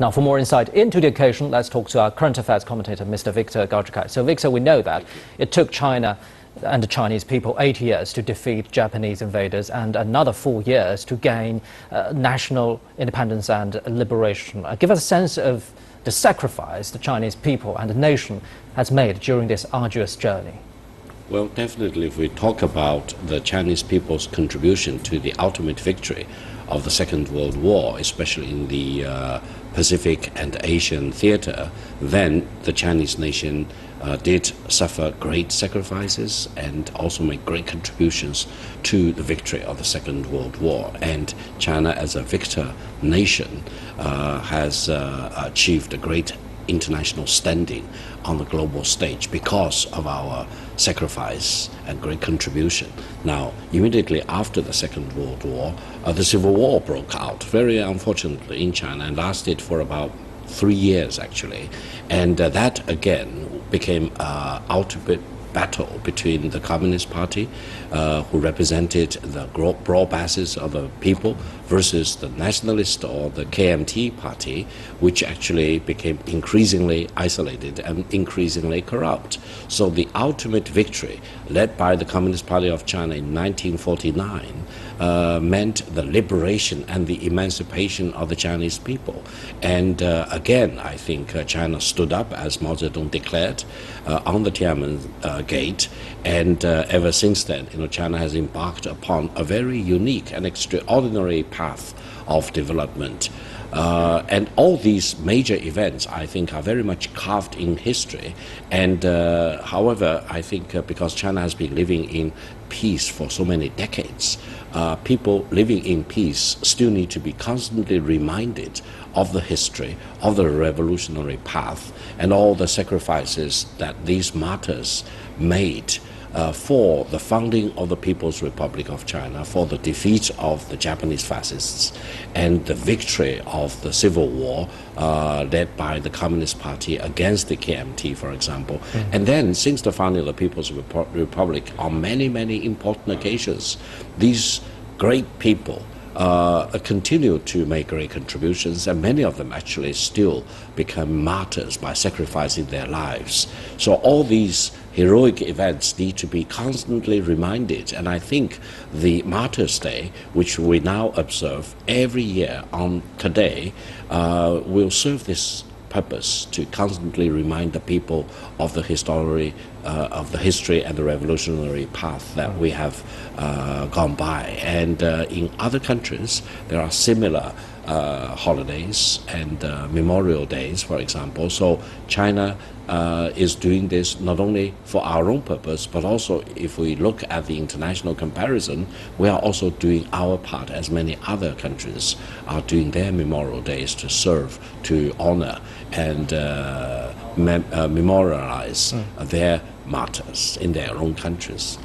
Now, for more insight into the occasion, let's talk to our current affairs commentator, Mr. Victor Gaujikai. So, Victor, we know that it took China and the Chinese people 8 years to defeat Japanese invaders and another 4 years to gain national independence and liberation. Give us a sense of the sacrifice the Chinese people and the nation has made during this arduous journey. Well, definitely, if we talk about the Chinese people's contribution to the ultimate victory of the Second World War, especially in the Pacific and Asian theater, then the Chinese nation did suffer great sacrifices and also make great contributions to the victory of the Second World War. And China, as a victor nation, has achieved a great international standing on the global stage because of our sacrifice and great contribution. Now, immediately after the Second World War, the Civil War broke out, very unfortunately, in China, and lasted for about 3 years, actually. And that, again, became an ultimate battle between the Communist Party, who represented the broad masses of the people, versus the nationalist or the KMT party, which actually became increasingly isolated and increasingly corrupt. So the ultimate victory, led by the Communist Party of China in 1949, meant the liberation and the emancipation of the Chinese people. And again, I think China stood up, as Mao Zedong declared, on the Tiananmen Gate, and ever since then, China has embarked upon a very unique and extraordinary path of development. And all these major events, I think, are very much carved in history. And however, I think because China has been living in peace for so many decades, people living in peace still need to be constantly reminded of the history, of the revolutionary path, and all the sacrifices that these martyrs made for the founding of the People's Republic of China, for the defeat of the Japanese fascists, and the victory of the Civil War led by the Communist Party against the KMT, for example. And then, since the founding of the People's Republic, on many, many important occasions, these great people continue to make great contributions, and many of them actually still become martyrs by sacrificing their lives. So all these heroic events need to be constantly reminded, and I think the Martyrs' Day, which we now observe every year on today, will serve this purpose, to constantly remind the people of the history and the revolutionary path that we have gone by. And in other countries, there are similar holidays and memorial days, for example. So China is doing this not only for our own purpose, but also, if we look at the international comparison, we are also doing our part, as many other countries are doing their memorial days to serve, to honor and memorialize their martyrs in their own countries.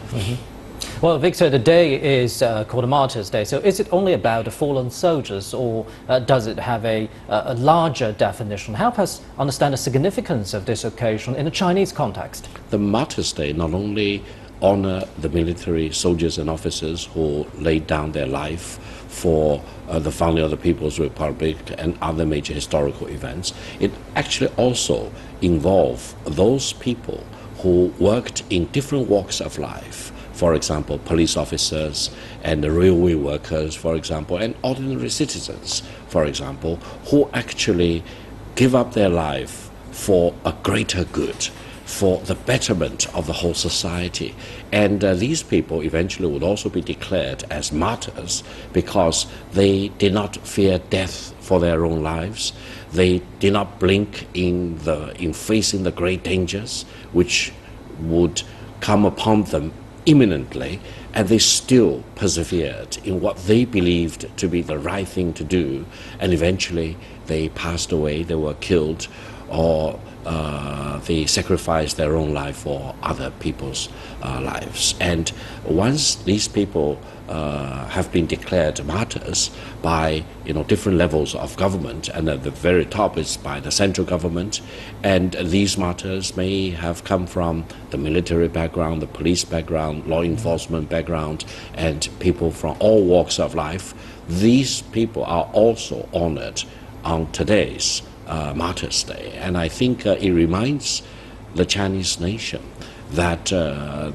Well, Victor, the day is called a Martyrs' Day. So is it only about the fallen soldiers, or does it have a larger definition? Help us understand the significance of this occasion in a Chinese context. The Martyrs' Day not only honor the military soldiers and officers who laid down their life for the founding of the People's Republic and other major historical events, it actually also involves those people who worked in different walks of life. For example, police officers and the railway workers, for example, and ordinary citizens, for example, who actually give up their life for a greater good, for the betterment of the whole society. And these people eventually would also be declared as martyrs because they did not fear death for their own lives. They did not blink in facing the great dangers which would come upon them imminently, and they still persevered in what they believed to be the right thing to do, and eventually they passed away, they were killed, or they sacrificed their own life for other people's lives. And once these people have been declared martyrs by different levels of government, and at the very top is by the central government, and these martyrs may have come from the military background, the police background, law enforcement background, and people from all walks of life. These people are also honored on today's Martyrs' Day. And I think it reminds the Chinese nation that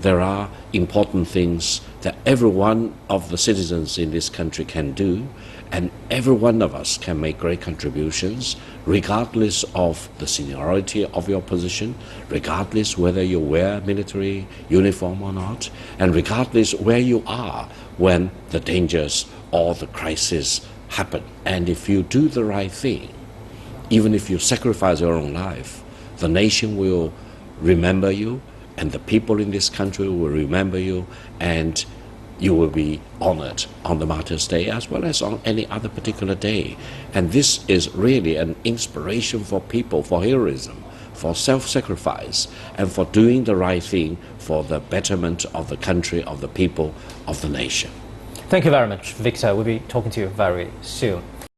there are important things that every one of the citizens in this country can do, and every one of us can make great contributions, regardless of the seniority of your position, regardless whether you wear military uniform or not, and regardless where you are when the dangers or the crisis happen. And if you do the right thing, even if you sacrifice your own life, the nation will remember you, and the people in this country will remember you, and you will be honored on the Martyrs' Day as well as on any other particular day. And this is really an inspiration for people, for heroism, for self-sacrifice, and for doing the right thing for the betterment of the country, of the people, of the nation. Thank you very much, Victor. We'll be talking to you very soon.